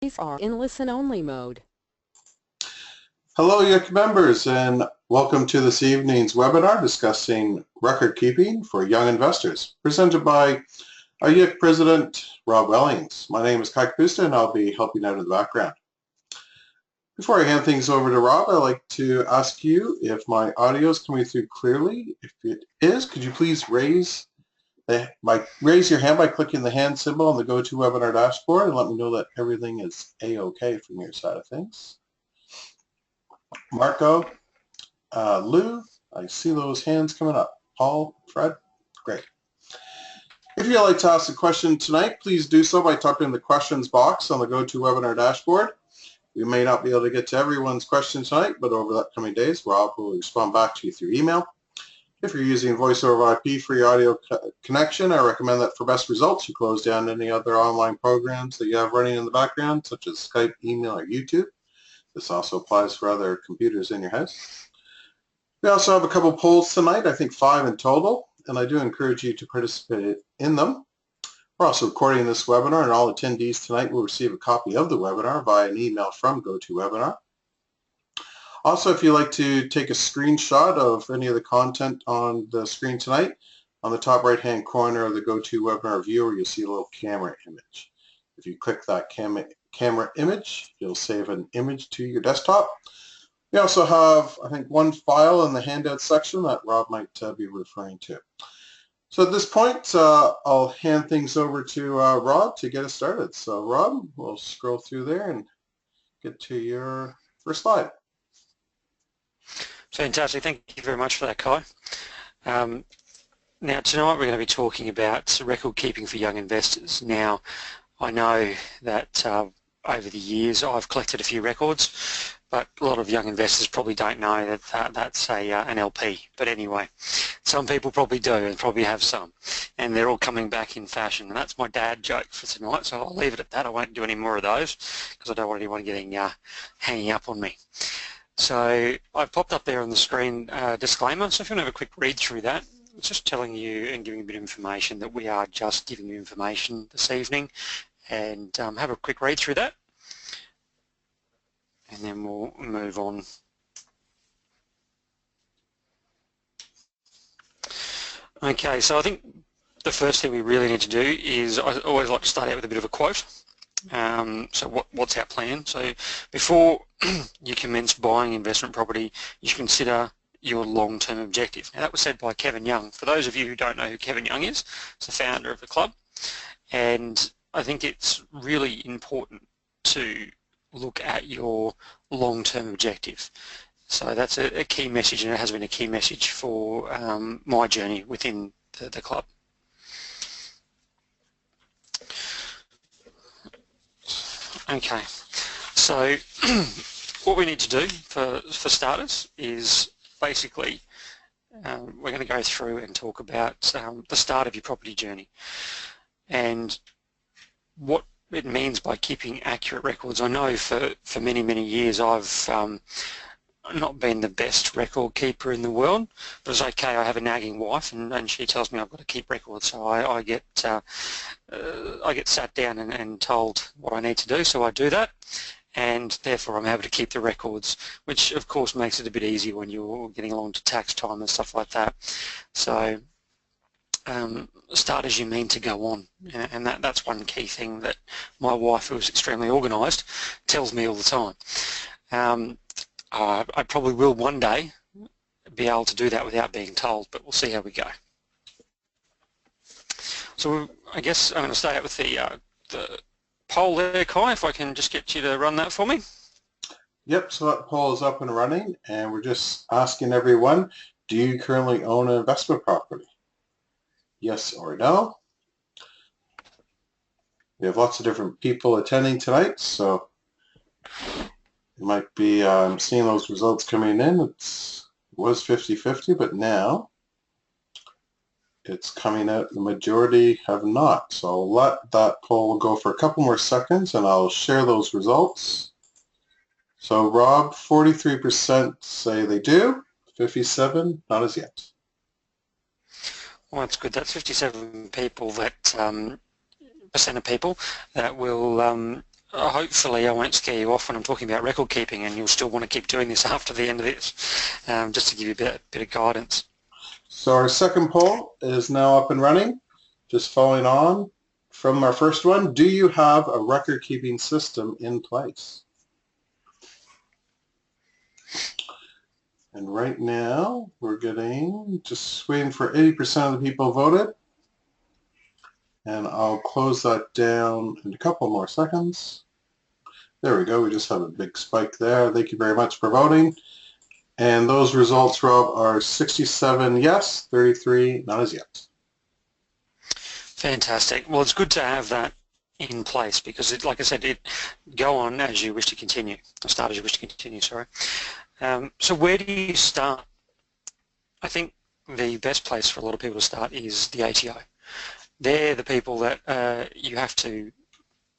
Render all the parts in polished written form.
These are in listen-only mode. Hello, YIC members, and welcome to this evening's webinar discussing record keeping for young investors, presented by our YIC President, Rob Wellings. My name is Kai Kapusta, and I'll be helping out in the background. Before I hand things over to Rob, I'd like to ask you if my audio is coming through clearly. If it is, could you please raise your hand by clicking the hand symbol on the GoToWebinar dashboard and let me know that everything is A-OK from your side of things. Marco, Lou, I see those hands coming up. Paul, Fred, great. If you'd like to ask a question tonight, please do so by typing in the questions box on the GoToWebinar dashboard. We may not be able to get to everyone's questions tonight, but over the upcoming days, Rob will respond back to you through email. If you're using voice over IP for your audio connection, I recommend that for best results, you close down any other online programs that you have running in the background, such as Skype, email, or YouTube. This also applies for other computers in your house. We also have a couple polls tonight, I think 5 in total, and I do encourage you to participate in them. We're also recording this webinar, and all attendees tonight will receive a copy of the webinar via an email from GoToWebinar. Also, if you'd like to take a screenshot of any of the content on the screen tonight, on the top right-hand corner of the GoToWebinar viewer, you'll see a little camera image. If you click that camera image, you'll save an image to your desktop. We also have, I think, one file in the handout section that Rob might be referring to. So at this point, I'll hand things over to Rob to get us started. So Rob, we'll scroll through there and get to your first slide. Fantastic. Thank you very much for that, Kai. Now, tonight we're going to be talking about record keeping for young investors. Now, I know that over the years I've collected a few records, but a lot of young investors probably don't know that that's an LP. But anyway, some people probably do and probably have some, and they're all coming back in fashion. And that's my dad joke for tonight, so I'll leave it at that. I won't do any more of those because I don't want anyone getting hanging up on me. So I've popped up there on the screen disclaimer, so if you want to have a quick read through that, it's just telling you and giving a bit of information that we are just giving you information this evening, and have a quick read through that, and then we'll move on. Okay, so I think the first thing we really need to do is, I always like to start out with a bit of a quote. So what's our plan? So before you commence buying investment property, you should consider your long-term objective. Now that was said by Kevin Young. For those of you who don't know who Kevin Young is, he's the founder of the club, and I think it's really important to look at your long-term objective. So that's a key message, and it has been a key message for my journey within the club. Okay, so what we need to do for starters is basically we're going to go through and talk about the start of your property journey and what it means by keeping accurate records. I know for many, many years I've not been the best record keeper in the world, but it's okay. I have a nagging wife, and she tells me I've got to keep records, so I get sat down and told what I need to do, so I do that, and therefore I'm able to keep the records, which of course makes it a bit easier when you're getting along to tax time and stuff like that. So start as you mean to go on, and that's one key thing that my wife, who's extremely organised, tells me all the time. I probably will one day be able to do that without being told, but we'll see how we go. So I guess I'm going to start out with the poll there, Kai, if I can just get you to run that for me. Yep, so that poll is up and running, and we're just asking everyone, do you currently own an investment property? Yes or no? We have lots of different people attending tonight, so you might be seeing those results coming in. It was 50-50, but now it's coming out the majority have not. So I'll let that poll go for a couple more seconds and I'll share those results. So Rob, 43% say they do, 57 not as yet. Well, that's good. That's 57 people that percent of people that will hopefully I won't scare you off when I'm talking about record keeping, and you'll still want to keep doing this after the end of this, just to give you a bit of guidance. So our second poll is now up and running. Just following on from our first one, do you have a record-keeping system in place? And right now, we're getting, just waiting for 80% of the people voted. And I'll close that down in a couple more seconds. There we go. We just have a big spike there. Thank you very much for voting. And those results, Rob, are 67 yes, 33 not as yet. Fantastic. Well, it's good to have that in place because, it, like I said, it go on as you wish to continue. Start as you wish to continue, sorry. So where do you start? I think the best place for a lot of people to start is the ATO. They're the people that you have to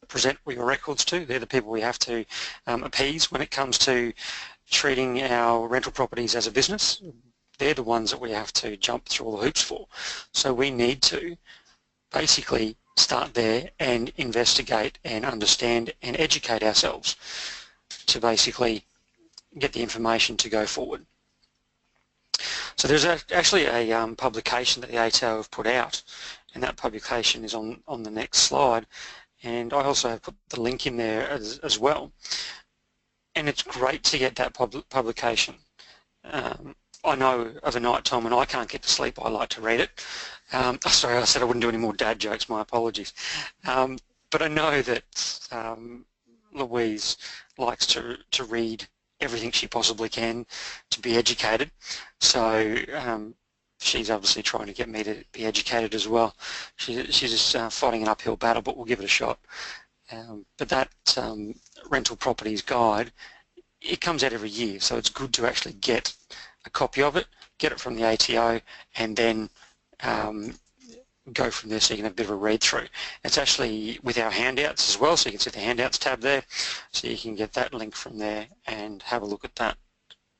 present your records to. They're the people we have to appease when it comes to treating our rental properties as a business. They're the ones that we have to jump through all the hoops for. So we need to basically start there and investigate and understand and educate ourselves to basically get the information to go forward. So there's actually a publication that the ATO have put out, and that publication is on the next slide, and I also have put the link in there as well. And it's great to get that publication. I know of a night time when I can't get to sleep, I like to read it. Sorry, I said I wouldn't do any more dad jokes, my apologies. But I know that Louise likes to read everything she possibly can to be educated. So she's obviously trying to get me to be educated as well. She's just fighting an uphill battle, but we'll give it a shot. But that rental properties guide, it comes out every year, so it's good to actually get a copy of it, get it from the ATO, and then go from there so you can have a bit of a read through. It's actually with our handouts as well, so you can see the handouts tab there, so you can get that link from there and have a look at that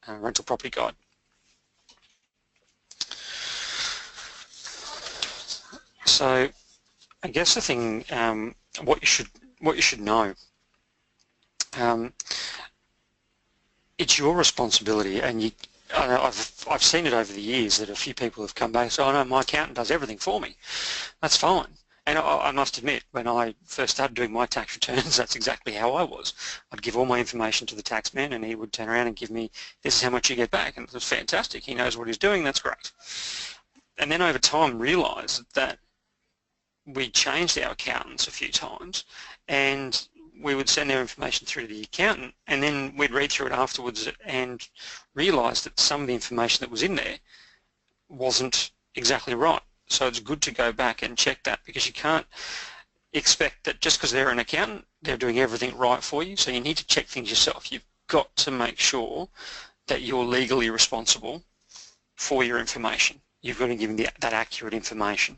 rental property guide. So I guess the thing, what you should know, it's your responsibility, and I've seen it over the years that a few people have come back and said, oh no, my accountant does everything for me. That's fine. And I must admit, when I first started doing my tax returns, that's exactly how I was. I'd give all my information to the taxman and he would turn around and give me, this is how much you get back. And it was fantastic. He knows what he's doing, that's great. And then over time realised that we changed our accountants a few times, and we would send their information through to the accountant, and then we'd read through it afterwards and realise that some of the information that was in there wasn't exactly right. So it's good to go back and check that, because you can't expect that just because they're an accountant, they're doing everything right for you. So you need to check things yourself. You've got to make sure that you're legally responsible for your information. You've got to give them that accurate information.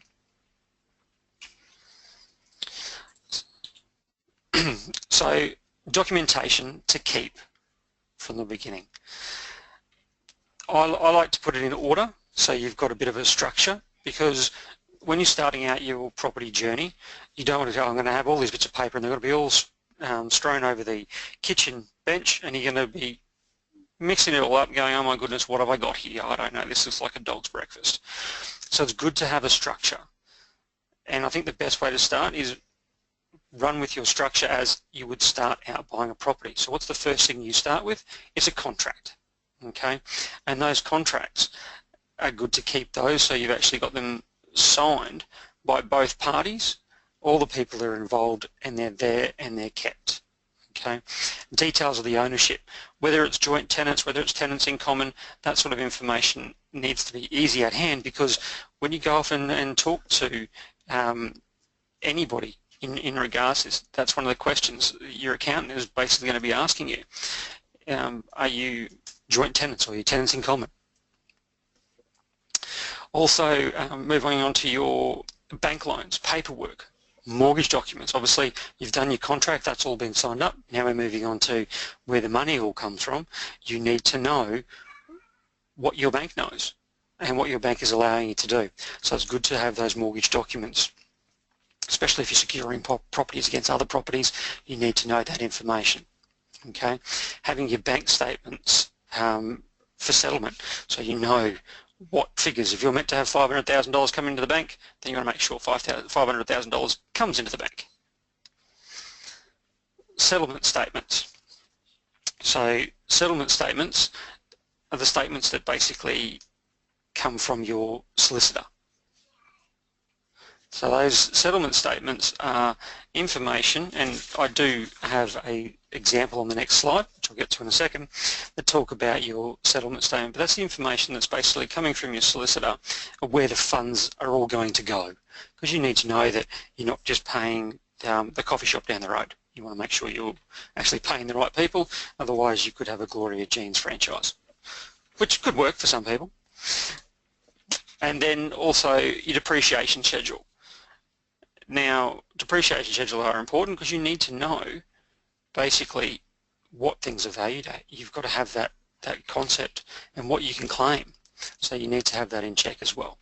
So documentation to keep from the beginning. I like to put it in order, so you've got a bit of a structure, because when you're starting out your property journey, you don't want to go, I'm going to have all these bits of paper and they've got to be all strewn over the kitchen bench, and you're going to be mixing it all up going, oh my goodness, what have I got here? I don't know, this looks like a dog's breakfast. So it's good to have a structure. And I think the best way to start is run with your structure as you would start out buying a property. So what's the first thing you start with? It's a contract, okay? And those contracts are good to keep those, so you've actually got them signed by both parties, all the people that are involved, and they're there and they're kept, okay? Details of the ownership, whether it's joint tenants, whether it's tenants in common, that sort of information needs to be easy at hand, because when you go off and talk to anybody in regards to this, that's one of the questions your accountant is basically going to be asking you. Are you joint tenants, or are you tenants in common? Also, moving on to your bank loans, paperwork, mortgage documents. Obviously, you've done your contract, that's all been signed up. Now we're moving on to where the money all comes from. You need to know what your bank knows and what your bank is allowing you to do. So it's good to have those mortgage documents. especially if you're securing properties against other properties, you need to know that information. Okay, having your bank statements for settlement, so you know what figures. If you're meant to have $500,000 come into the bank, then you want to make sure $500,000 comes into the bank. Settlement statements. So settlement statements are the statements that basically come from your solicitor. So those settlement statements are information, and I do have an example on the next slide, which I'll get to in a second, that talk about your settlement statement. But that's the information that's basically coming from your solicitor of where the funds are all going to go, because you need to know that you're not just paying the coffee shop down the road. You want to make sure you're actually paying the right people, otherwise you could have a Gloria Jeans franchise, which could work for some people. And then also your depreciation schedule. Now, depreciation schedule are important because you need to know basically what things are valued at. You've got to have that concept and what you can claim. So you need to have that in check as well.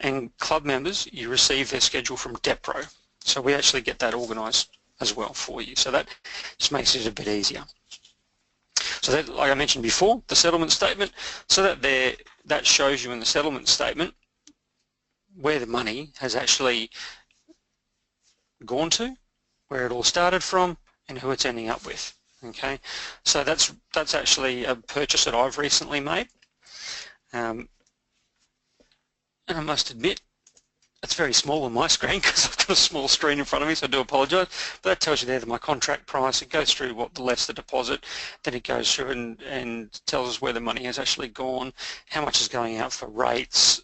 And club members, you receive their schedule from DebtPro. So we actually get that organised as well for you. So that just makes it a bit easier. So that, like I mentioned before, the settlement statement, so that shows you in the settlement statement where the money has actually gone to, where it all started from, and who it's ending up with. Okay, so that's actually a purchase that I've recently made, and I must admit it's very small on my screen because I've got a small screen in front of me, so I do apologise. But that tells you there that my contract price, it goes through what the less the deposit, then it goes through and tells us where the money has actually gone, how much is going out for rates,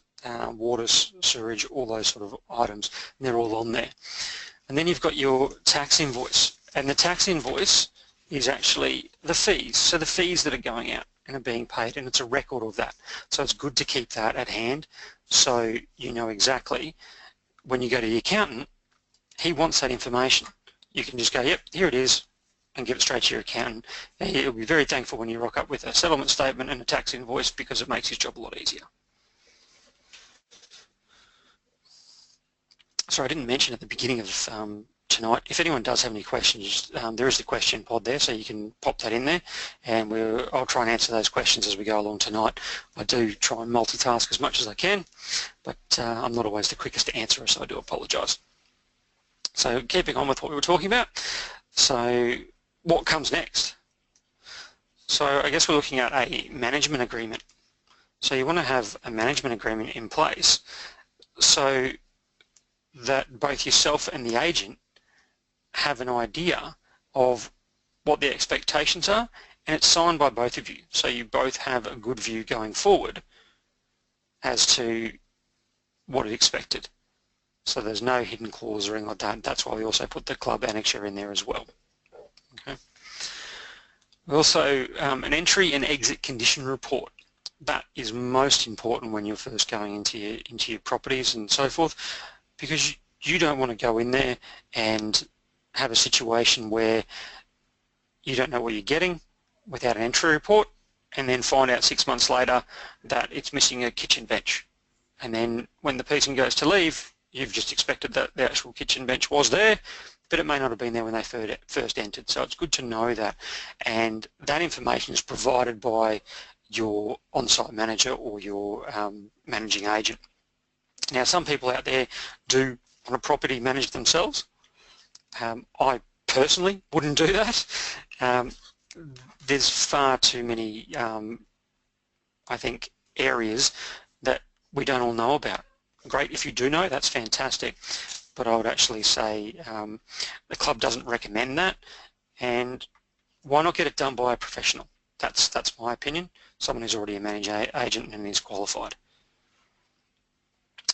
water, sewerage, all those sort of items, and they're all on there. And then you've got your tax invoice, and the tax invoice is actually the fees, so the fees that are going out and are being paid, and it's a record of that. So it's good to keep that at hand, so you know exactly when you go to the accountant, he wants that information. You can just go, yep, here it is, and give it straight to your accountant. He'll be very thankful when you rock up with a settlement statement and a tax invoice, because it makes his job a lot easier. Sorry, I didn't mention at the beginning of tonight, if anyone does have any questions, there is the question pod there, so you can pop that in there, and I'll try and answer those questions as we go along tonight. I do try and multitask as much as I can, but I'm not always the quickest to answer, so I do apologise. So keeping on with what we were talking about, so what comes next? So I guess we're looking at a management agreement. So you want to have a management agreement in place so that both yourself and the agent have an idea of what the expectations are, and it's signed by both of you, so you both have a good view going forward as to what is expected. So there's no hidden clause or anything like that. That's why we also put the club annexure in there as well. Okay. Also, an entry and exit condition report. That is most important when you're first going into your properties and so forth, because you don't want to go in there and have a situation where you don't know what you're getting without an entry report, and then find out 6 months later that it's missing a kitchen bench. And then when the person goes to leave, you've just expected that the actual kitchen bench was there, but it may not have been there when they first entered. So it's good to know that, and that information is provided by your on-site manager or your managing agent. Now, some people out there do want a property manage themselves. I personally wouldn't do that. There's far too many, I think, areas that we don't all know about. Great if you do know, that's fantastic, but I would actually say the club doesn't recommend that, and why not get it done by a professional? That's my opinion, someone who's already a managing agent and is qualified.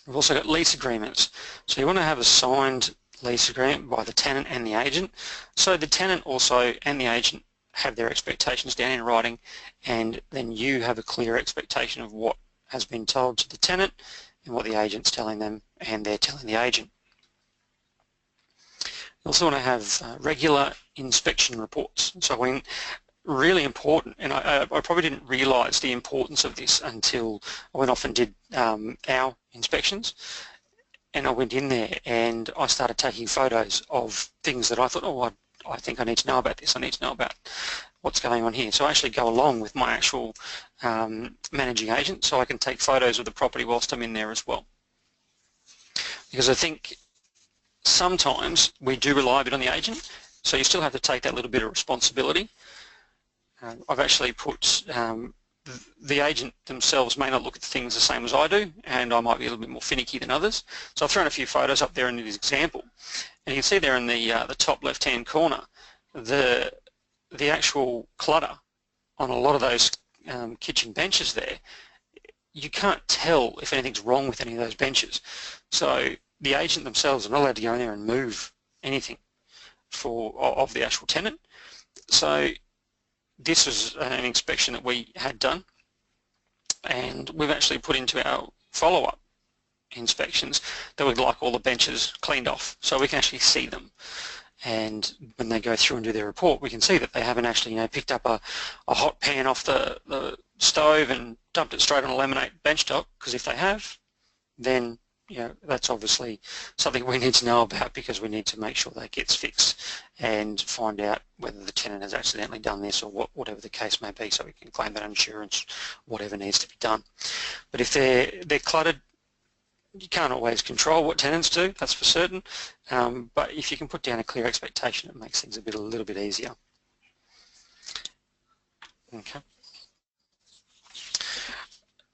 We've also got lease agreements. So you want to have a signed lease agreement by the tenant and the agent. So the tenant also and the agent have their expectations down in writing, and then you have a clear expectation of what has been told to the tenant and what the agent's telling them and they're telling the agent. You also want to have regular inspection reports. So when really important, and I probably didn't realise the importance of this until I went off and did our inspections, and I went in there and I started taking photos of things that I thought, oh, I think I need to know about this, I need to know about what's going on here. So I actually go along with my actual managing agent so I can take photos of the property whilst I'm in there as well. Because I think sometimes we do rely a bit on the agent, so you still have to take that little bit of responsibility. I've actually put the agent themselves may not look at things the same as I do, and I might be a little bit more finicky than others. So I've thrown a few photos up there in this example, and you can see there in the top left-hand corner the actual clutter on a lot of those kitchen benches there. You can't tell if anything's wrong with any of those benches. So the agent themselves are not allowed to go in there and move anything of the actual tenant. So this was an inspection that we had done, and we've actually put into our follow-up inspections that we'd like all the benches cleaned off so we can actually see them. And when they go through and do their report, we can see that they haven't actually picked up a hot pan off the stove and dumped it straight on a laminate bench top, because if they have, then that's obviously something we need to know about, because we need to make sure that gets fixed and find out whether the tenant has accidentally done this or whatever the case may be, so we can claim that insurance, whatever needs to be done. But if they're cluttered, you can't always control what tenants do, that's for certain, but if you can put down a clear expectation, it makes things a little bit easier. Okay.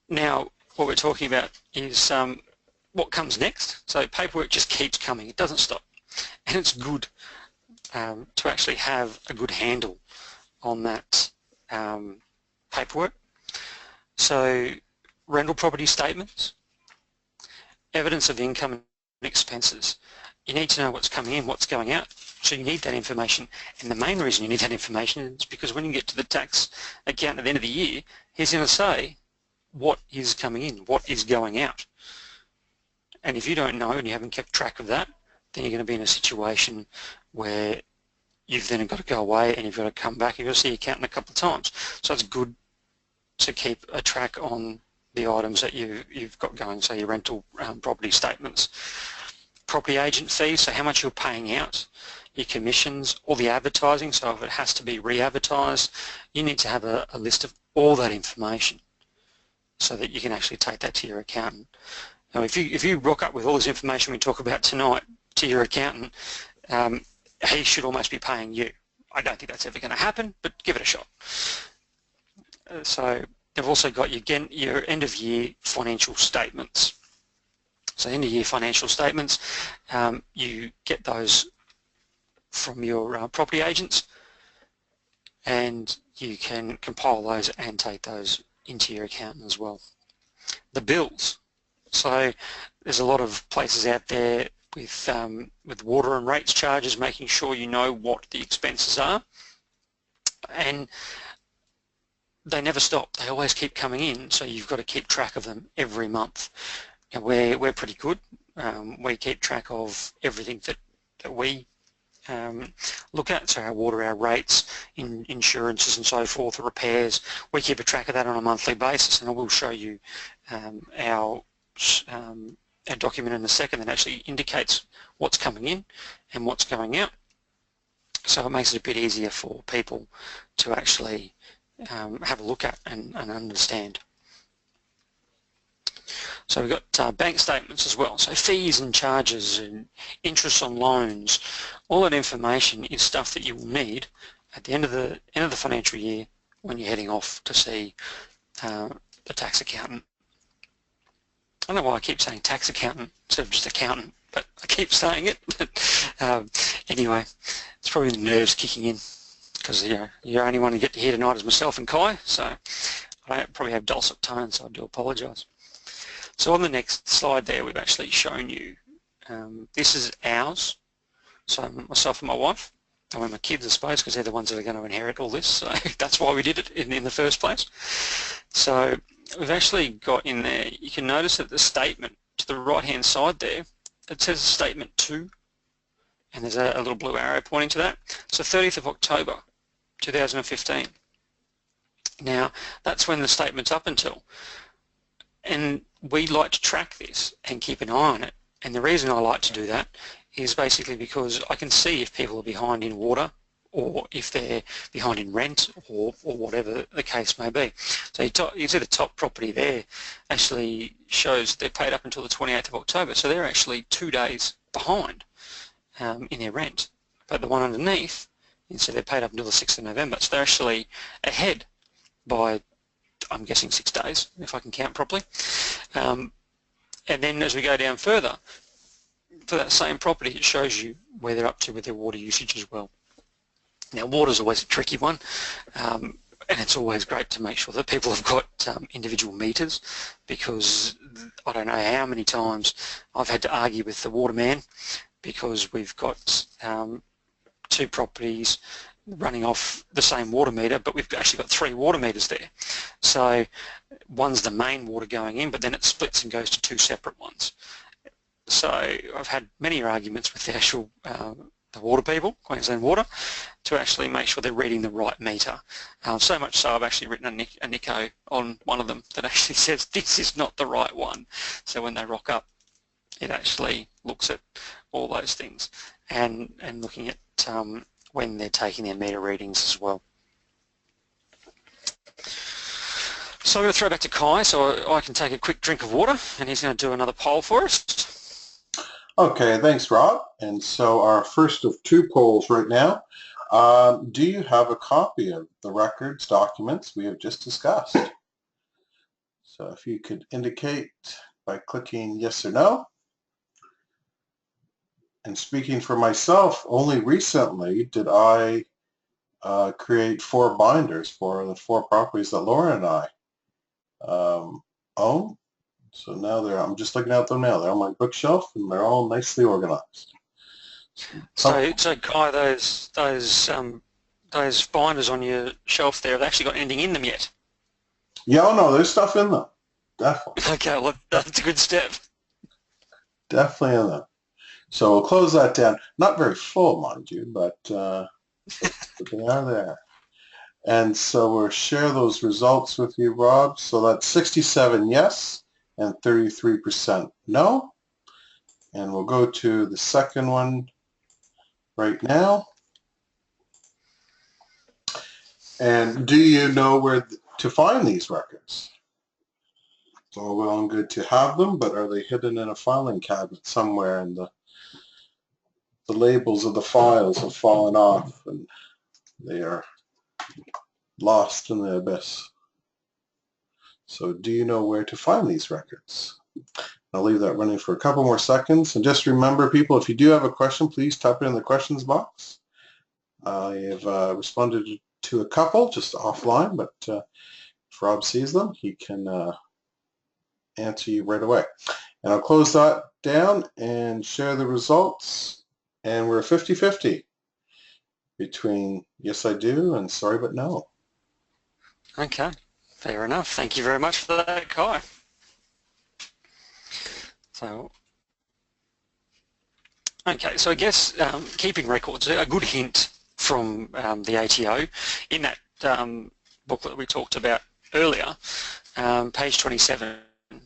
Now, what we're talking about is what comes next. So paperwork just keeps coming, it doesn't stop, and it's good to actually have a good handle on that paperwork. So rental property statements, evidence of income and expenses. You need to know what's coming in, what's going out, so you need that information. And the main reason you need that information is because when you get to the tax account at the end of the year, he's going to say what is coming in, what is going out. And if you don't know and you haven't kept track of that, then you're going to be in a situation where you've then got to go away and you've got to come back, you've got to see your accountant a couple of times. So it's good to keep a track on the items that you've got going, so your rental property statements. Property agent fees, so how much you're paying out, your commissions, all the advertising, so if it has to be re-advertised, you need to have a list of all that information so that you can actually take that to your accountant. Now if you rock up with all this information we talk about tonight to your accountant, he should almost be paying you. I don't think that's ever going to happen, but give it a shot. So they've also got your end of year financial statements. So end of year financial statements, you get those from your property agents, and you can compile those and take those into your accountant as well. The bills. So there's a lot of places out there with water and rates charges, making sure you know what the expenses are, and they never stop. They always keep coming in, so you've got to keep track of them every month. And we're pretty good. We keep track of everything that we look at, so our water, our rates, insurances and so forth, repairs. We keep a track of that on a monthly basis, and I will show you our document in a second that actually indicates what's coming in and what's going out. So it makes it a bit easier for people to actually have a look at and understand. So we've got bank statements as well, so fees and charges and interest on loans. All that information is stuff that you will need at the end of the financial year when you're heading off to see the tax accountant. I don't know why I keep saying tax accountant instead of just accountant, but I keep saying it. Anyway, it's probably the nerves kicking in, because you're the only one to get to hear tonight is myself and Kai, so I don't probably have dulcet tones, so I do apologise. So on the next slide there, we've actually shown you, this is ours, so myself and my wife, I mean my kids I suppose, because they're the ones that are going to inherit all this, so that's why we did it in the first place. So we've actually got in there, you can notice that the statement to the right hand side there, it says statement 2, and there's a little blue arrow pointing to that. So 30th of October 2015. Now that's when the statement's up until, and we like to track this and keep an eye on it And the reason I like to do that is basically because I can see if people are behind in water or if they're behind in rent or whatever the case may be. So you see the top property there actually shows they're paid up until the 28th of October, so they're actually 2 days behind in their rent. But the one underneath, so they're paid up until the 6th of November, so they're actually ahead by, I'm guessing, 6 days, if I can count properly. And then as we go down further, for that same property, it shows you where they're up to with their water usage as well. Now, water's always a tricky one, and it's always great to make sure that people have got individual meters, because I don't know how many times I've had to argue with the waterman because we've got 2 properties running off the same water meter, but we've actually got 3 water meters there. So one's the main water going in, but then it splits and goes to 2 separate ones. So I've had many arguments with the actual the water people, Queensland Water, to actually make sure they're reading the right meter. So much so I've actually written a Nico on one of them that actually says this is not the right one. So when they rock up, it actually looks at all those things and looking at when they're taking their meter readings as well. So I'm going to throw back to Kai so I can take a quick drink of water, and he's going to do another poll for us. Okay, thanks, Rob. And so our first of 2 polls right now. Do you have a copy of the records documents we have just discussed? So if you could indicate by clicking yes or no. And speaking for myself, only recently did I create 4 binders for the 4 properties that Laura and I own. So now I'm just looking at them now. They're on my bookshelf and they're all nicely organized. So Kai, those binders on your shelf there, have they actually got anything in them yet? Yeah, oh no, there's stuff in them. Definitely. Okay, well, that's a good step. Definitely in them. So we'll close that down. Not very full, mind you, but they are there. And so we'll share those results with you, Rob. So that's 67 yes and 33% no. And we'll go to the second one right now. And do you know where to find these records? It's all well and good to have them, but are they hidden in a filing cabinet somewhere, and the labels of the files have fallen off and they are lost in the abyss? So do you know where to find these records? I'll leave that running for a couple more seconds. And just remember, people, if you do have a question, please type it in the questions box. I have responded to a couple just offline, but if Rob sees them, he can answer you right away. And I'll close that down and share the results. And we're 50-50 between yes I do and sorry but no. Okay, fair enough. Thank you very much for that, Kai. So, okay, so I guess keeping records, a good hint from the ATO in that booklet we talked about earlier, page 27,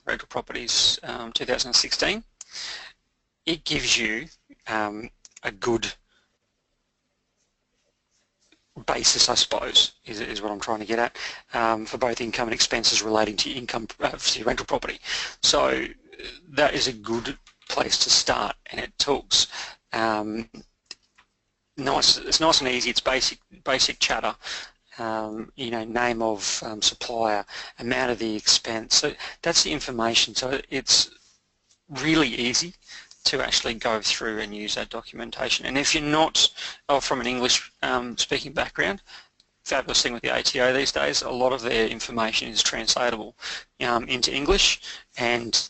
Rental Properties 2016, it gives you a good basis, I suppose, is what I'm trying to get at, for both income and expenses relating to income to rental property. So that is a good place to start, and it talks nice. It's nice and easy. It's basic chatter. You know, name of supplier, amount of the expense. So that's the information. So it's really easy to actually go through and use that documentation. And if you're not from an English speaking background, fabulous thing with the ATO these days, a lot of their information is translatable into English and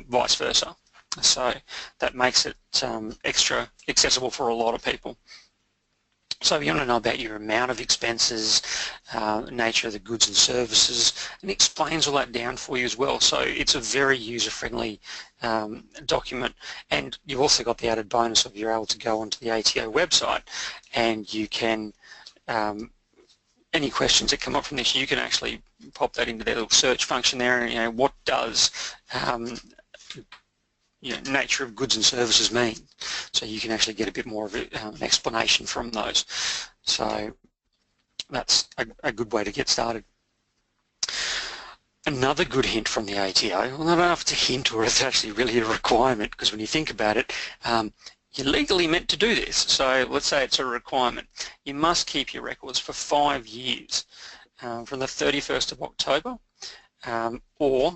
vice versa. So that makes it extra accessible for a lot of people. So if you want to know about your amount of expenses, nature of the goods and services, and it explains all that down for you as well. So it's a very user-friendly document, and you've also got the added bonus of you're able to go onto the ATO website and you can, any questions that come up from this, you can actually pop that into their little search function there, and you know, what does nature of goods and services mean, so you can actually get a bit more of an explanation from those. So that's a good way to get started. Another good hint from the ATO, well, I don't know if it's a hint or it's actually really a requirement, because when you think about it, you're legally meant to do this. So let's say it's a requirement. You must keep your records for 5 years from the 31st of October, or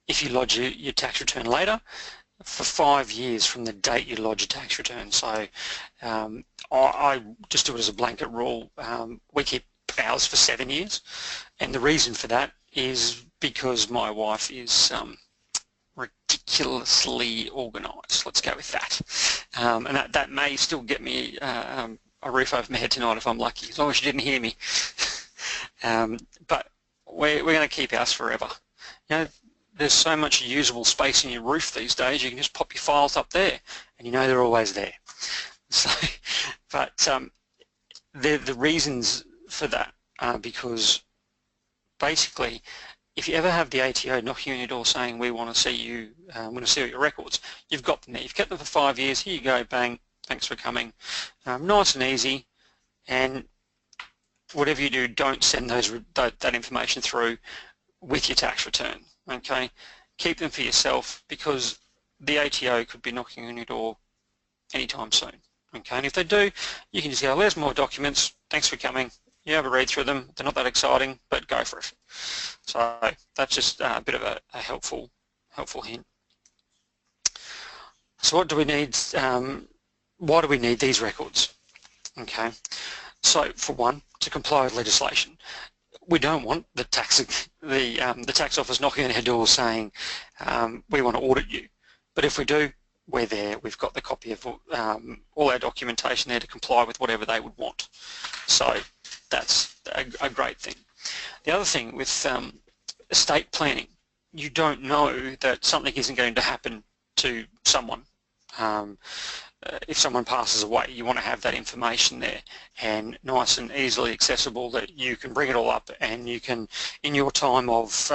if you lodge your tax return later, for 5 years from the date you lodge a tax return. So I just do it as a blanket rule. We keep ours for 7 years, and the reason for that is because my wife is ridiculously organised. Let's go with that, and that may still get me a roof over my head tonight if I'm lucky, as long as she didn't hear me. But we're going to keep ours forever. There's so much usable space in your roof these days, you can just pop your files up there and they're always there. So, but the reasons for that are because basically if you ever have the ATO knocking on your door saying we want to see you, want to see your records, you've got them there. You've kept them for 5 years, here you go, bang, thanks for coming. Nice and easy, and whatever you do, don't send that information through with your tax return. Okay, keep them for yourself, because the ATO could be knocking on your door anytime soon. Okay, and if they do, you can just go, there's more documents, thanks for coming. You have a read through them, they're not that exciting, but go for it. So that's just a bit of a helpful hint. So what do we need? Why do we need these records? Okay, so for one, to comply with legislation. We don't want the tax office knocking on our door saying we want to audit you, but if we do, we're there. We've got the copy of all our documentation there to comply with whatever they would want. So that's a great thing. The other thing with estate planning, you don't know that something isn't going to happen to someone. If someone passes away, you want to have that information there and nice and easily accessible, that you can bring it all up and you can, in your time of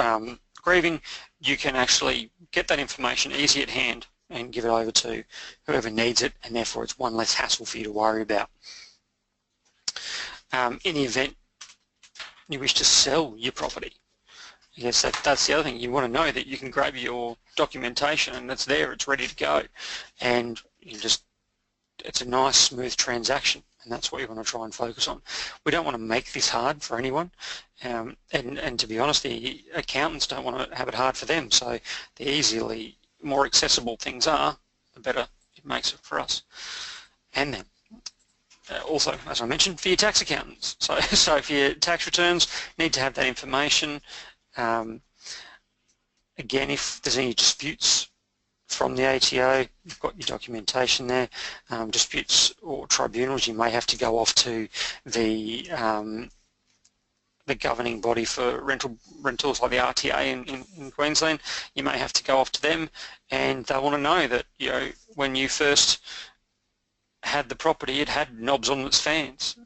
grieving, you can actually get that information easy at hand and give it over to whoever needs it, and therefore it's one less hassle for you to worry about. In the event you wish to sell your property, I guess that's the other thing. You want to know that you can grab your documentation and it's there, it's ready to go, and you just, it's a nice smooth transaction, and that's what you want to try and focus on. We don't want to make this hard for anyone, and to be honest, the accountants don't want to have it hard for them, so the more accessible things are, the better it makes it for us. And then also, as I mentioned, for your tax accountants. So if your tax returns need to have that information, again, if there's any disputes from the ATO, you've got your documentation there. Disputes or tribunals, you may have to go off to the governing body for rentals, like the RTA in Queensland. You may have to go off to them, and they want to know that, when you first had the property, it had knobs on its fans,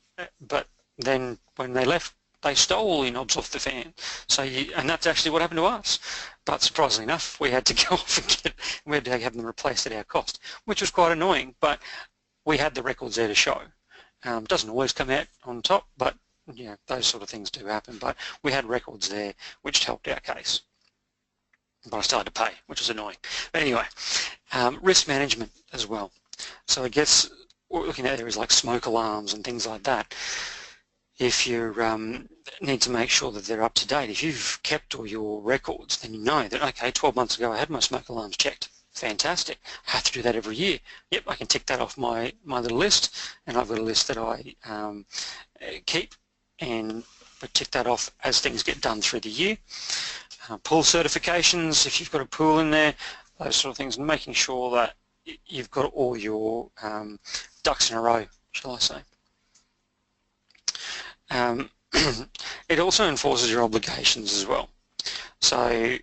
but then when they left, they stole all your knobs off the fan. So and that's actually what happened to us. But surprisingly enough, we had to go off and we had to have them replaced at our cost, which was quite annoying. But we had the records there to show. Doesn't always come out on top, but those sort of things do happen. But we had records there, which helped our case. But I still had to pay, which was annoying. But anyway, risk management as well. So I guess what we're looking at there is like smoke alarms and things like that. If you need to make sure that they're up to date, if you've kept all your records, then you know that, okay, 12 months ago I had my smoke alarms checked. Fantastic. I have to do that every year. Yep, I can tick that off my little list, and I've got a list that I keep, and I tick that off as things get done through the year. Pool certifications, if you've got a pool in there, those sort of things, and making sure that you've got all your ducks in a row, shall I say. It also enforces your obligations as well. So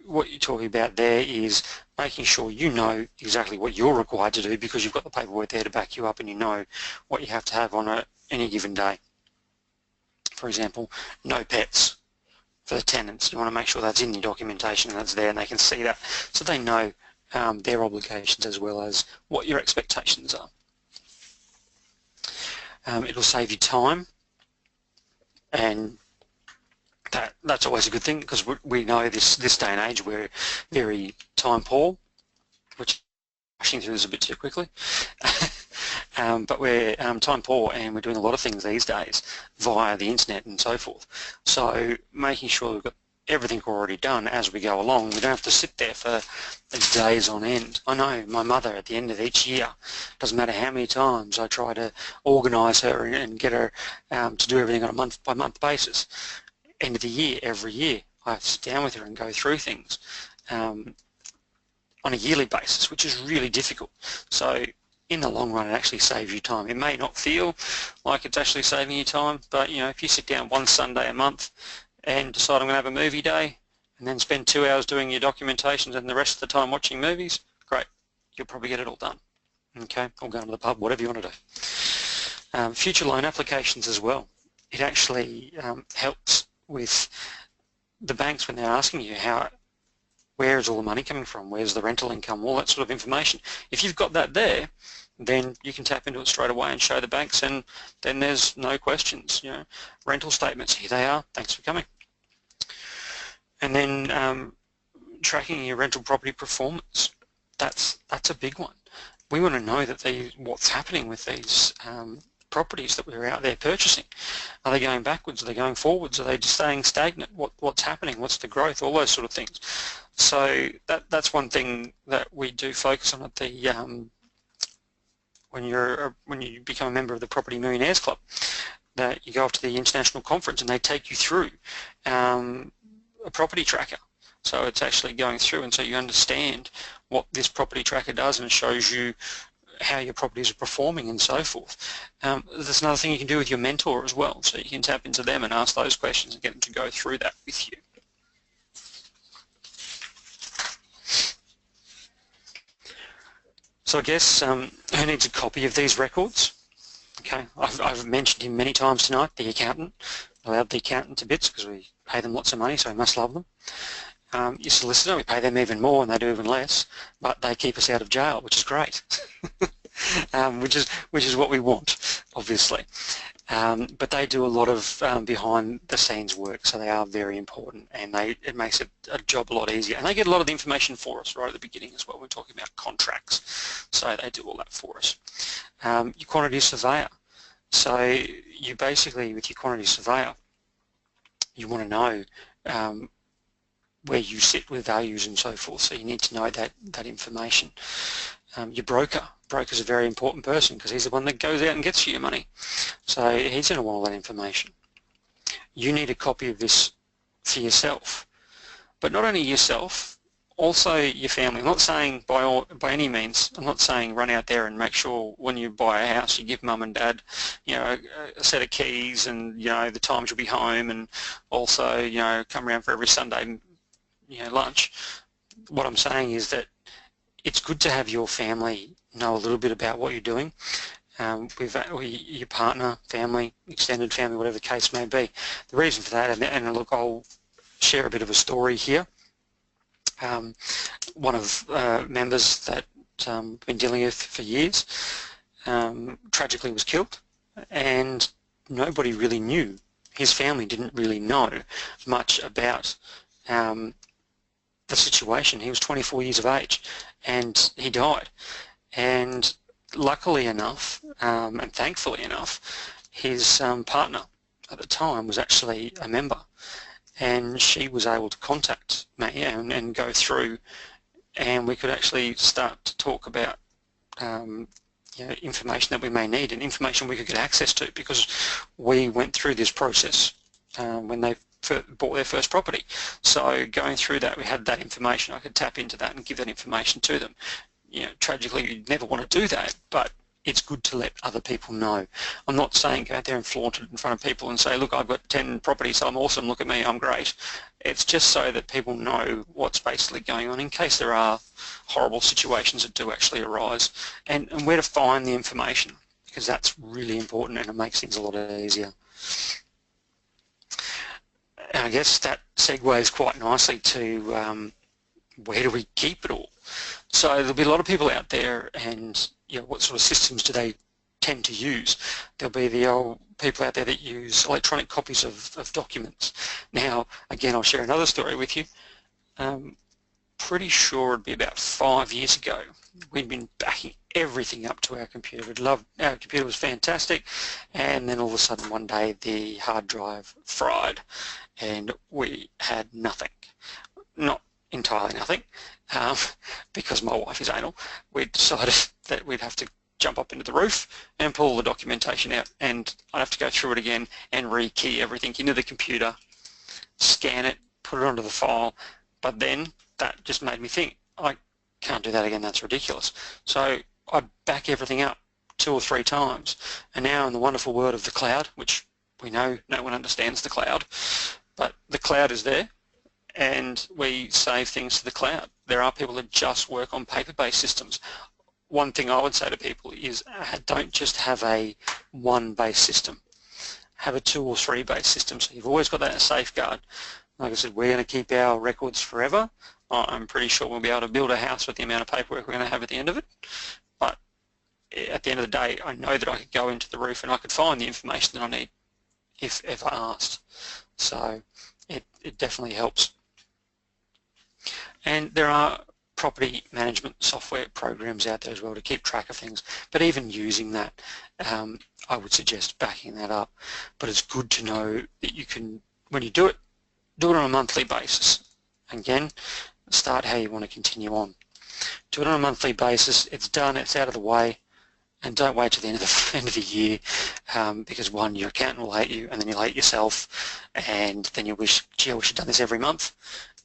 what you're talking about there is making sure you know exactly what you're required to do, because you've got the paperwork there to back you up and you know what you have to have on any given day. For example, no pets. for the tenants. You want to make sure that's in your documentation and that's there and they can see that, so they know their obligations as well as what your expectations are. It'll save you time, and that's always a good thing, because we know this day and age we're very time poor, which rushing through this a bit too quickly. But we're time poor, and we're doing a lot of things these days via the internet and so forth. So making sure we've got everything already done as we go along. We don't have to sit there for days on end. I know my mother, at the end of each year, doesn't matter how many times I try to organise her and get her to do everything on a month-by-month basis. End of the year, every year, I have to sit down with her and go through things on a yearly basis, which is really difficult. So in the long run, it actually saves you time. It may not feel like it's actually saving you time, but if you sit down one Sunday a month and decide I'm going to have a movie day and then spend 2 hours doing your documentations and the rest of the time watching movies, great, you'll probably get it all done. Okay, or going to the pub, whatever you want to do. Future loan applications as well. It actually helps with the banks when they're asking you where is all the money coming from, where's the rental income, all that sort of information. If you've got that there, then you can tap into it straight away and show the banks, and then there's no questions. Rental statements, here they are, thanks for coming. And then tracking your rental property performance, that's a big one. We want to know that what's happening with these properties that we're out there purchasing. Are they going backwards? Are they going forwards? Are they just staying stagnant? What's happening? What's the growth? All those sort of things. So that's one thing that we do focus on at the when you become a member of the Property Millionaires Club, that you go off to the international conference and they take you through a property tracker. So it's actually going through, and so you understand what this property tracker does, and it shows you how your properties are performing and so forth. There's another thing you can do with your mentor as well, so you can tap into them and ask those questions and get them to go through that with you. So I guess who needs a copy of these records? Okay, I've mentioned him many times tonight, the accountant. I love the accountant to bits because we pay them lots of money, so we must love them. Your solicitor, we pay them even more and they do even less, but they keep us out of jail, which is great. which is what we want, obviously. But they do a lot of behind the scenes work, so they are very important, and it makes a job a lot easier. And they get a lot of the information for us right at the beginning as well. We're talking about contracts, so they do all that for us. Your quantity surveyor. So you basically, with your quantity surveyor, you want to know where you sit with values and so forth, so you need to know that information. Your broker's a very important person because he's the one that goes out and gets you your money, so he's going to want all that information. You need a copy of this for yourself, but not only yourself, also your family. I'm not saying by any means, I'm not saying run out there and make sure when you buy a house you give mum and dad a set of keys and the times you'll be home, and also come around for every Sunday lunch. What I'm saying is that it's good to have your family know a little bit about what you're doing. Your partner, family, extended family, whatever the case may be. The reason for that, and look, I'll share a bit of a story here. One of members that I've been dealing with for years tragically was killed, and nobody really knew. His family didn't really know much about the situation. He was 24 years of age and he died, and luckily enough and thankfully enough, his partner at the time was actually a member, and she was able to contact me and go through, and we could actually start to talk about information that we may need and information we could get access to, because we went through this process when they bought their first property. So going through that, we had that information. I could tap into that and give that information to them. Tragically, you'd never want to do that, but it's good to let other people know. I'm not saying go out there and flaunt it in front of people and say, look, I've got 10 properties, I'm awesome, look at me, I'm great. It's just so that people know what's basically going on in case there are horrible situations that do actually arise, and where to find the information, because that's really important and it makes things a lot easier. And I guess that segues quite nicely to where do we keep it all? So there'll be a lot of people out there, and what sort of systems do they tend to use? There'll be the old people out there that use electronic copies of documents. Now, again, I'll share another story with you. Pretty sure it'd be about 5 years ago. We'd been backing everything up to our computer. Our computer was fantastic, and then all of a sudden one day the hard drive fried and we had nothing. Not entirely nothing, because my wife is anal. We decided that we'd have to jump up into the roof and pull the documentation out, and I'd have to go through it again and re-key everything into the computer, scan it, put it onto the file. But then that just made me think, I can't do that again, that's ridiculous. So I back everything up 2 or 3 times, and now in the wonderful world of the cloud, which we know no one understands the cloud, but the cloud is there, and we save things to the cloud. There are people that just work on paper-based systems. One thing I would say to people is don't just have a 1-based system. Have a 2 or 3-based system, so you've always got that safeguard. Like I said, we're going to keep our records forever. I'm pretty sure we'll be able to build a house with the amount of paperwork we're going to have at the end of it. But at the end of the day, I know that I could go into the roof and I could find the information that I need if ever asked. So it definitely helps. And there are property management software programs out there as well to keep track of things. But even using that, I would suggest backing that up. But it's good to know that you can, when you do it on a monthly basis. Again, start how you want to continue on. Do it on a monthly basis. It's done. It's out of the way. And don't wait till the end of the year, because one, your accountant will hate you, and then you'll hate yourself, and then you wish, gee, I wish I'd done this every month.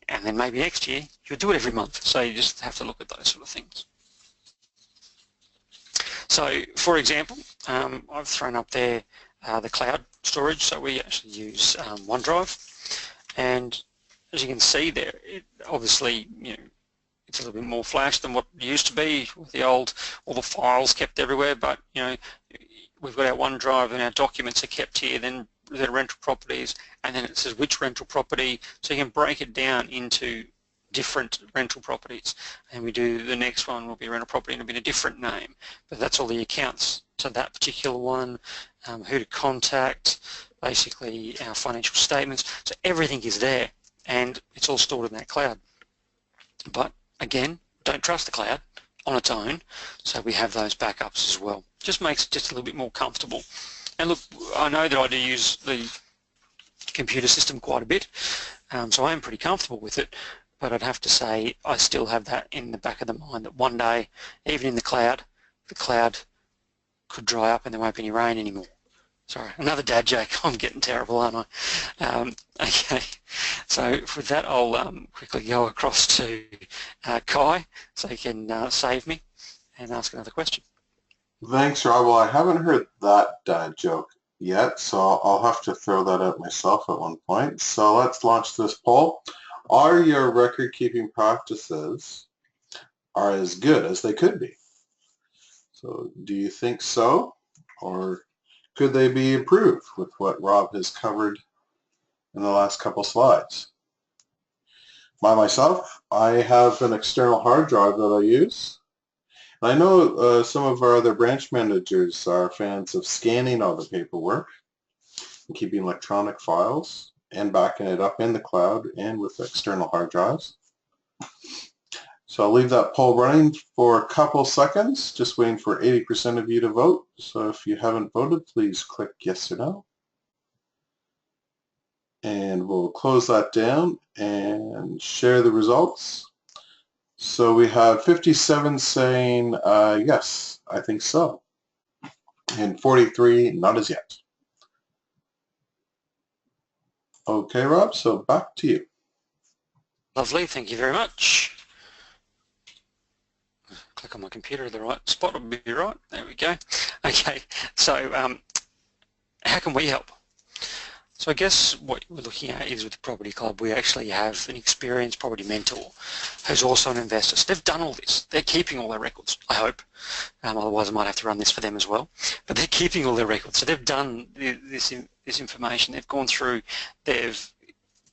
And then maybe next year you'll do it every month. So you just have to look at those sort of things. So, for example, I've thrown up there the cloud storage. So we actually use OneDrive, and as you can see there, obviously, it's a little bit more flash than what it used to be with the old, all the files kept everywhere. But we've got our OneDrive and our documents are kept here. Then the rental properties, and then it says which rental property, so you can break it down into different rental properties. And we do the next one will be a rental property and it'll be a different name, but that's all the accounts to that particular one, who to contact, basically our financial statements. So everything is there and it's all stored in that cloud. But again, don't trust the cloud on its own, so we have those backups as well. Just makes it just a little bit more comfortable. And look, I know that I do use the computer system quite a bit, so I am pretty comfortable with it, but I'd have to say I still have that in the back of the mind that one day, even in the cloud could dry up and there won't be any rain anymore. Sorry, another dad joke. I'm getting terrible, aren't I? Okay, so with that I'll quickly go across to Kai so he can save me and ask another question. Thanks, Rob. Well, I haven't heard that dad joke yet, so I'll have to throw that out myself at one point. So let's launch this poll. Are your record-keeping practices as good as they could be? So do you think so, or could they be improved with what Rob has covered in the last couple slides? Myself, I have an external hard drive that I use. I know some of our other branch managers are fans of scanning all the paperwork and keeping electronic files and backing it up in the cloud and with external hard drives. So I'll leave that poll running for a couple seconds, just waiting for 80% of you to vote. So if you haven't voted, please click yes or no. And we'll close that down and share the results. So we have 57 saying, yes, I think so, and 43, not as yet. Okay, Rob, so back to you. Lovely, thank you very much. Click on my computer, the right spot will be right. There we go. Okay, so how can we help? So I guess what we're looking at is with the Property Club, we actually have an experienced property mentor who's also an investor. So they've done all this. They're keeping all their records, I hope. Otherwise I might have to run this for them as well. But they're keeping all their records. So they've done this information. They've gone through, they've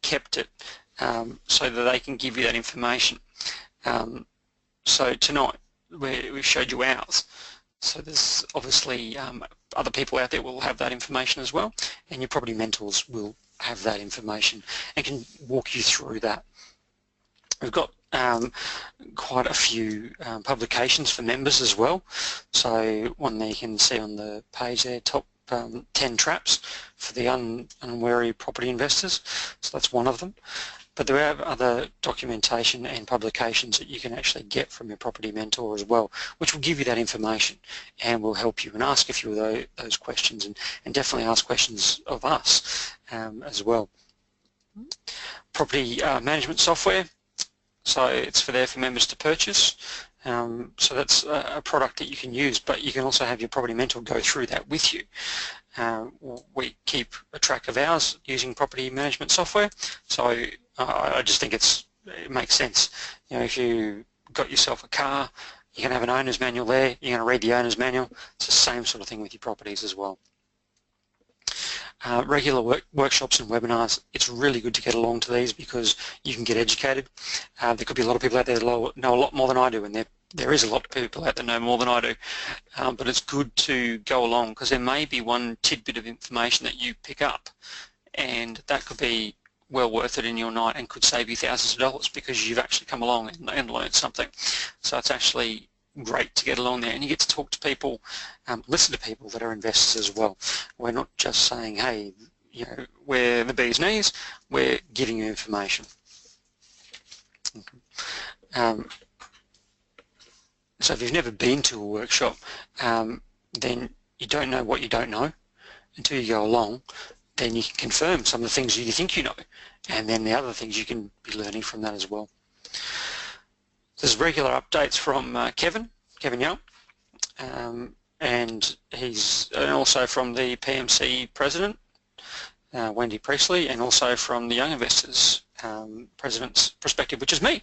kept it so that they can give you that information. So tonight we showed you ours. So there's obviously other people out there will have that information as well, and your property mentors will have that information and can walk you through that. We've got quite a few publications for members as well. So one there you can see on the page there, top 10 traps for the unwary property investors. So that's one of them. But there are other documentation and publications that you can actually get from your property mentor as well, which will give you that information and will help you and ask a few of those questions, and definitely ask questions of us as well. Property management software, so it's for members to purchase. So that's a product that you can use, but you can also have your property mentor go through that with you. We keep a track of ours using property management software, so I just think it makes sense. You know, if you got yourself a car, you can have an owner's manual there, you're going to read the owner's manual. It's the same sort of thing with your properties as well. Regular workshops and webinars, it's really good to get along to these because you can get educated. There could be a lot of people out there that know a lot more than I do, and there is a lot of people out there that know more than I do, but it's good to go along because there may be one tidbit of information that you pick up, and that could be well worth it in your night and could save you thousands of dollars because you've actually come along and learned something. So it's actually great to get along there, and you get to talk to people, listen to people that are investors as well. We're not just saying, hey, you know, we're the bee's knees, we're giving you information. So if you've never been to a workshop, then you don't know what you don't know until you go along. Then you can confirm some of the things you think you know, and then the other things you can be learning from that as well. There's regular updates from Kevin Young, and he's also from the PMC president, Wendy Priestley, and also from the Young Investors President's Perspective, which is me.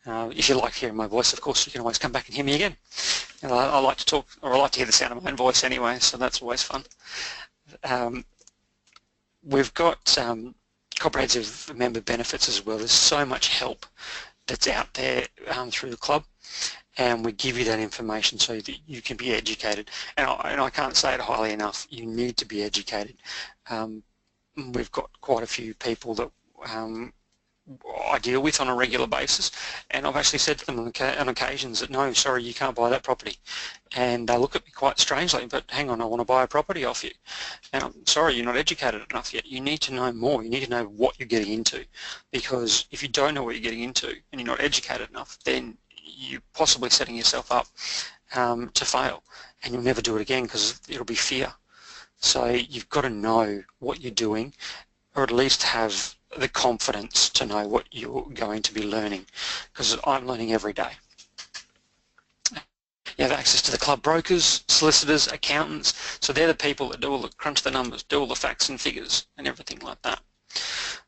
If you like hearing my voice, of course, you can always come back and hear me again. And I like to talk, or I like to hear the sound of my own voice anyway, so that's always fun. We've got comprehensive member benefits as well. There's so much help that's out there through the club, and we give you that information so that you can be educated. And I can't say it highly enough, you need to be educated. We've got quite a few people that I deal with on a regular basis, and I've actually said to them on occasions that no, sorry, you can't buy that property, and they look at me quite strangely, but hang on, I want to buy a property off you, and I'm sorry, you're not educated enough yet. You need to know more. You need to know what you're getting into, because if you don't know what you're getting into and you're not educated enough, then you're possibly setting yourself up to fail, and you'll never do it again because it'll be fear. So you've got to know what you're doing, or at least have the confidence to know what you're going to be learning, because I'm learning every day. You have access to the club brokers, solicitors, accountants, so they're the people that do all the crunch the numbers, do all the facts and figures and everything like that.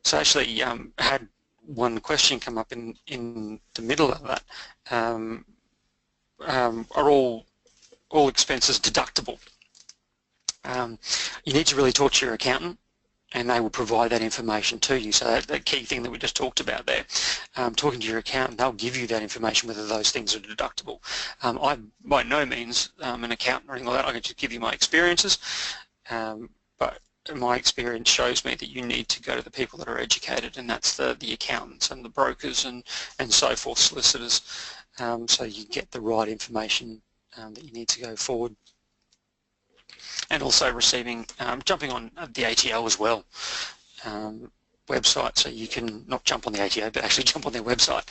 So actually had one question come up in the middle of that. Are all expenses deductible? You need to really talk to your accountant, and they will provide that information to you. So that key thing that we just talked about there, talking to your accountant, they'll give you that information whether those things are deductible. I'm by no means an accountant or anything like that. I can just give you my experiences, but my experience shows me that you need to go to the people that are educated, and that's the accountants and the brokers and so forth, solicitors, so you get the right information that you need to go forward. And also receiving, jumping on the ATO as well website, so you can not jump on the ATO but actually jump on their website,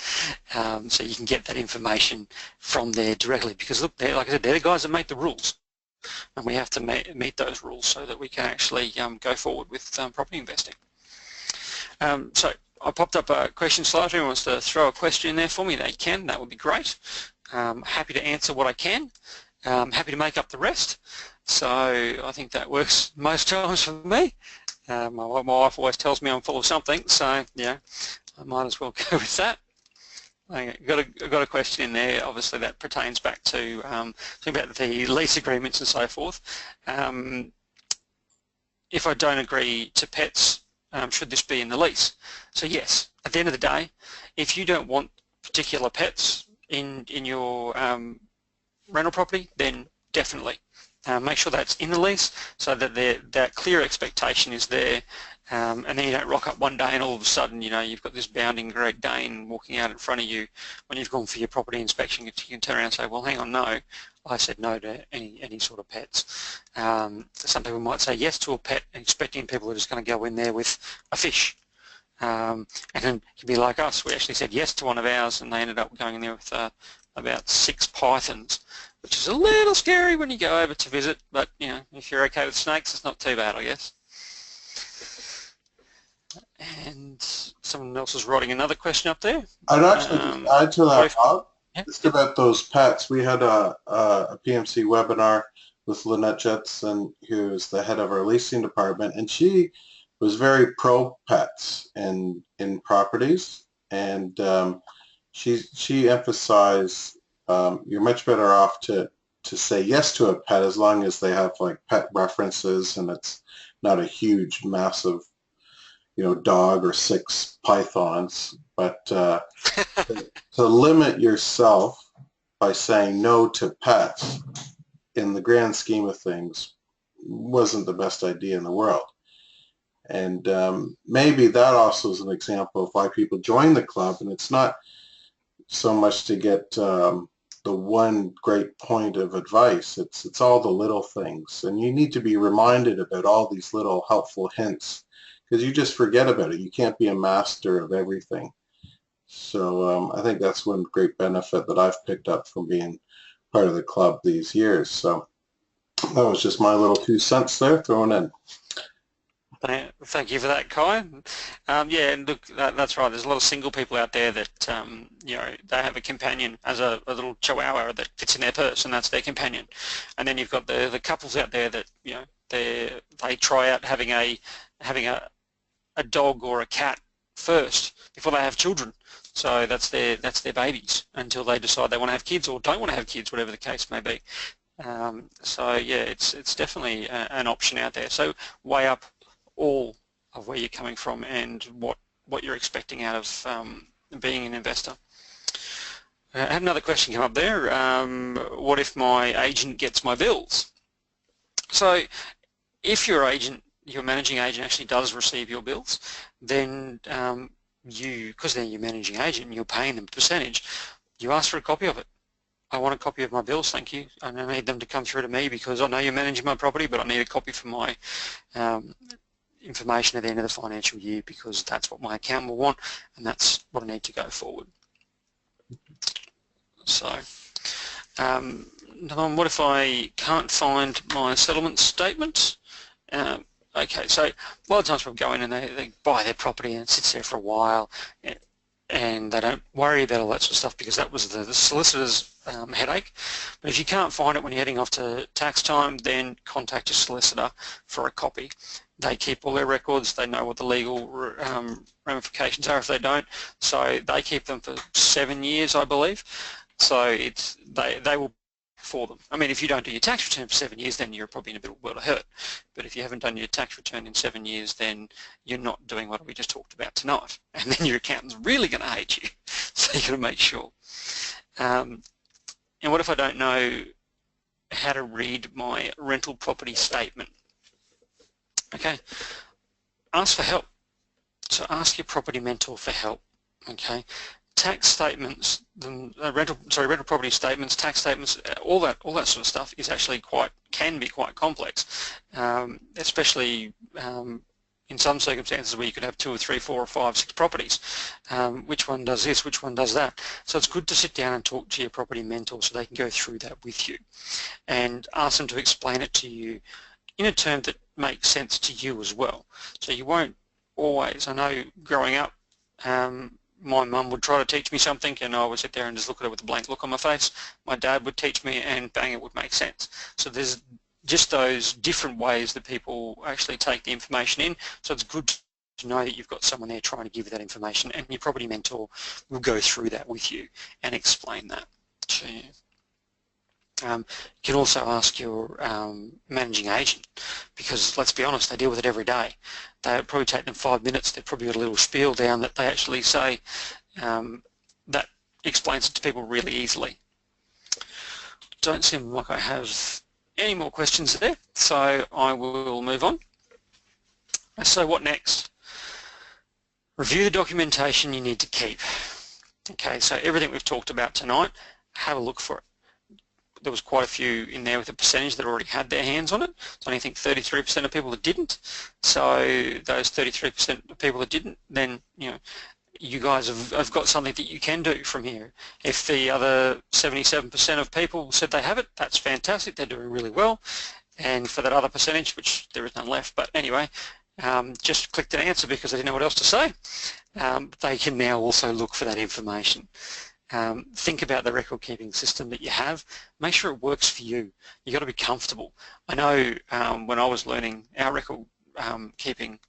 so you can get that information from there directly, because look, like I said, they're the guys that make the rules, and we have to meet those rules so that we can actually go forward with property investing. So I popped up a question slide. If anyone wants to throw a question in there for me, they can. That would be great. Happy to answer what I can. Happy to make up the rest. So I think that works most times for me. My wife always tells me I'm full of something, so yeah, I might as well go with that. I've got a question in there, obviously that pertains back to about the lease agreements and so forth. If I don't agree to pets, should this be in the lease? So yes, at the end of the day, if you don't want particular pets in your rental property, then definitely make sure that's in the lease so that that clear expectation is there, and then you don't rock up one day and all of a sudden, you know, you've got this bounding Great Dane walking out in front of you when you've gone for your property inspection. You can turn around and say, well, hang on, no, I said no to any sort of pets. Some people might say yes to a pet, expecting people are just going to go in there with a fish. And then you'd be like us, we actually said yes to one of ours and they ended up going in there with about 6 pythons, which is a little scary when you go over to visit, but you know, if you're okay with snakes, it's not too bad, I guess. And someone else is writing another question up there. I'd actually just add to that, Bob, yeah. just about those pets. We had a PMC webinar with Lynette Jetson, who's the head of our leasing department, and she was very pro pets in properties, and she emphasized you're much better off to say yes to a pet as long as they have like pet references and it's not a huge, massive, you know, dog or 6 pythons. But to limit yourself by saying no to pets in the grand scheme of things wasn't the best idea in the world. And maybe that also is an example of why people join the club, and it's not so much to get the one great point of advice. It's all the little things, and you need to be reminded about all these little helpful hints because you just forget about it. You can't be a master of everything. So I think that's one great benefit that I've picked up from being part of the club these years. So that was just my little 2 cents there thrown in. Thank you for that, Kai. Yeah, and look, that's right. There's a lot of single people out there that, you know, they have a companion as a little chihuahua that fits in their purse, and that's their companion. And then you've got the couples out there that, you know, they try out having a dog or a cat first before they have children. So that's their babies until they decide they want to have kids or don't want to have kids, whatever the case may be. So yeah, it's definitely an option out there. So weigh up all of where you're coming from and what you're expecting out of being an investor. I had another question come up there. What if my agent gets my bills? So if your managing agent actually does receive your bills, then because they're your managing agent and you're paying them a percentage, you ask for a copy of it. I want a copy of my bills, thank you. I need them to come through to me because I know you're managing my property, but I need a copy for my information at the end of the financial year because that's what my accountant will want and that's what I need to go forward. So, what if I can't find my settlement statement? Okay, so a lot of times people go in and they buy their property and it sits there for a while and they don't worry about all that sort of stuff because that was the solicitor's headache. But if you can't find it when you're heading off to tax time, then contact your solicitor for a copy. They keep all their records, they know what the legal ramifications are if they don't, so they keep them for 7 years, I believe. So they will for them. I mean, if you don't do your tax return for 7 years, then you're probably in a bit of world of hurt. But if you haven't done your tax return in 7 years, then you're not doing what we just talked about tonight. And then your accountant's really going to hate you. So you've got to make sure. And what if I don't know how to read my rental property statement? Okay, ask for help. So ask your property mentor for help. Okay, tax statements, rental property statements, tax statements, all that sort of stuff is actually can be quite complex, especially in some circumstances where you could have 2 or 3, 4 or 5, 6 properties. Which one does this? Which one does that? So it's good to sit down and talk to your property mentor so they can go through that with you, and ask them to explain it to you in a term that makes sense to you as well. So you won't always, I know growing up, my mum would try to teach me something and I would sit there and just look at it with a blank look on my face. My dad would teach me and bang, it would make sense. So there's just those different ways that people actually take the information in. So it's good to know that you've got someone there trying to give you that information, and your property mentor will go through that with you and explain that to you. You can also ask your managing agent, because let's be honest, they deal with it every day. They'll probably take them 5 minutes. They've probably got a little spiel down that they actually say that explains it to people really easily. Don't seem like I have any more questions there, so I will move on. So what next? Review the documentation you need to keep. Okay, so everything we've talked about tonight, have a look for it. There was quite a few in there with a percentage that already had their hands on it. So I think 33% of people that didn't. So those 33% of people that didn't, then you guys have got something that you can do from here. If the other 77% of people said they have it, that's fantastic. They're doing really well. And for that other percentage, which there is none left, but anyway, just clicked an answer because they didn't know what else to say. They can now also look for that information. Think about the record keeping system that you have. Make sure it works for you. You've got to be comfortable. I know when I was learning our record keeping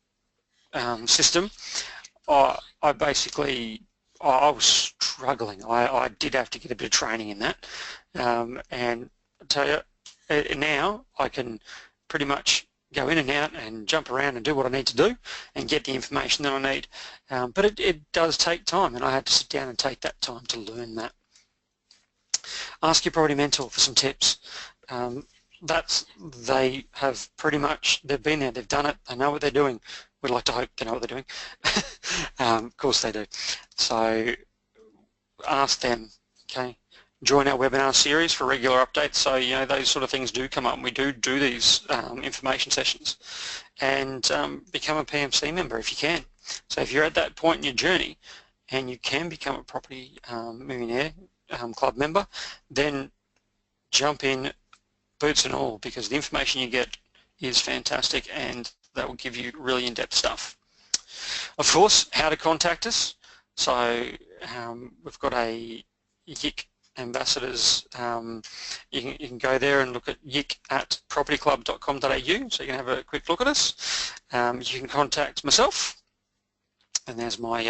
system, I was struggling. I did have to get a bit of training in that. And I tell you, now I can pretty much go in and out and jump around and do what I need to do and get the information that I need. But it does take time, and I had to sit down and take that time to learn that. Ask your property mentor for some tips. They have pretty much, they've been there, they've done it, they know what they're doing. We'd like to hope they know what they're doing. Of course they do. So ask them, okay? Join our webinar series for regular updates, so those sort of things do come up, and we do these information sessions. And become a PMC member if you can. So if you're at that point in your journey and you can become a property millionaire club member, then jump in, boots and all, because the information you get is fantastic, and that will give you really in-depth stuff. Of course, how to contact us. So we've got a YIC ambassadors. You can go there and look at yic@propertyclub.com.au, so you can have a quick look at us. You can contact myself, and there's my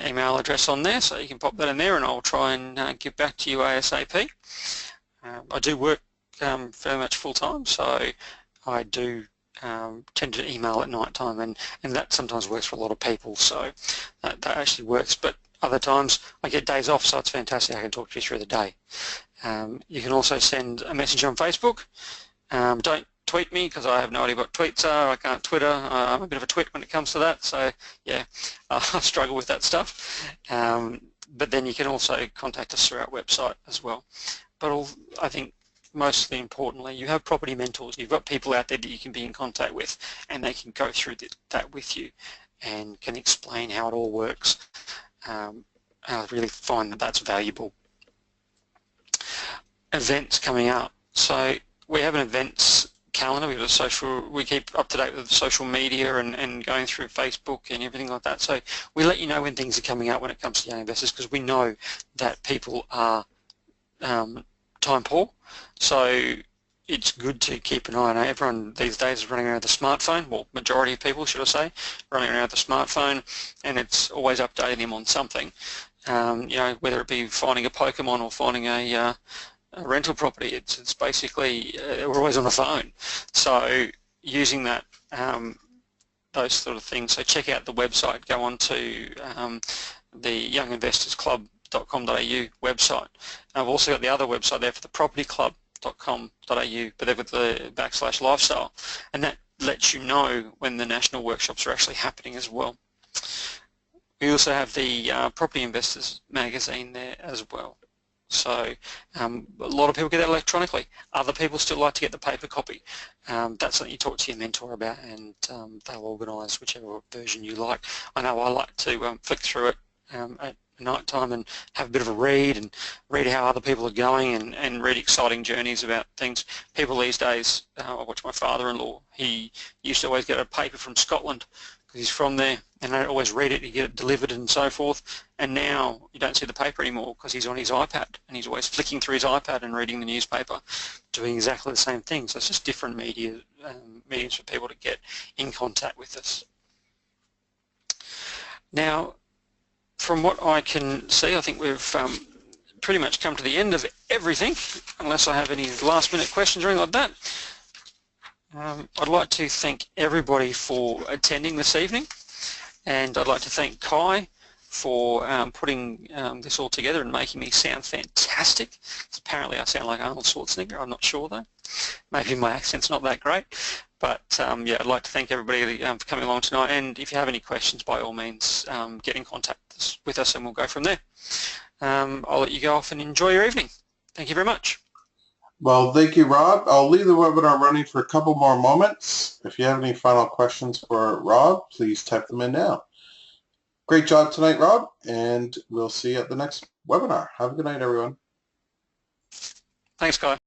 email address on there, so you can pop that in there and I'll try and get back to you ASAP. I do work fairly much full-time, so I do tend to email at night time, and that sometimes works for a lot of people, so that actually works. But other times I get days off, so it's fantastic. I can talk to you through the day. You can also send a message on Facebook. Don't tweet me, because I have no idea what tweets are. I can't Twitter. I'm a bit of a twit when it comes to that, so yeah, I struggle with that stuff. But then you can also contact us through our website as well. But I think mostly importantly, you have property mentors. You've got people out there that you can be in contact with, and they can go through that with you and can explain how it all works. I really find that that's valuable. Events coming up. So we have an events calendar. We keep up to date with social media and going through Facebook and everything like that. So we let you know when things are coming up when it comes to young investors, because we know that people are time poor. So it's good to keep an eye on it. Everyone these days is running around with a smartphone, well, majority of people, should I say, running around with a smartphone, and it's always updating them on something. Whether it be finding a Pokemon or finding a rental property, it's basically we're always on the phone. So using that, those sort of things. So check out the website. Go on to the younginvestorsclub.com.au website. I've also got the other website there for the propertyclub.com.au, but they're with the /lifestyle, and that lets you know when the national workshops are actually happening as well. We also have the Property Investors magazine there as well. So a lot of people get that electronically. Other people still like to get the paper copy. That's something you talk to your mentor about, and they'll organise whichever version you like. I know I like to flick through it at night time and have a bit of a read and read how other people are going and read exciting journeys about things. People these days, I watch my father-in-law, he used to always get a paper from Scotland because he's from there, and I'd always read it, he'd get it delivered and so forth, and now you don't see the paper anymore because he's on his iPad and he's always flicking through his iPad and reading the newspaper, doing exactly the same thing. So it's just different mediums for people to get in contact with us. Now, from what I can see, I think we've pretty much come to the end of everything, unless I have any last minute questions or anything like that. I'd like to thank everybody for attending this evening, and I'd like to thank Kai for putting this all together and making me sound fantastic. Apparently I sound like Arnold Schwarzenegger, I'm not sure though. Maybe my accent's not that great. But yeah, I'd like to thank everybody for coming along tonight, and if you have any questions, by all means, get in contact with us and we'll go from there. I'll let you go off and enjoy your evening. Thank you very much. Well, thank you, Rob. I'll leave the webinar running for a couple more moments. If you have any final questions for Rob, please type them in now. Great job tonight, Rob, and we'll see you at the next webinar. Have a good night, everyone. Thanks, Kai.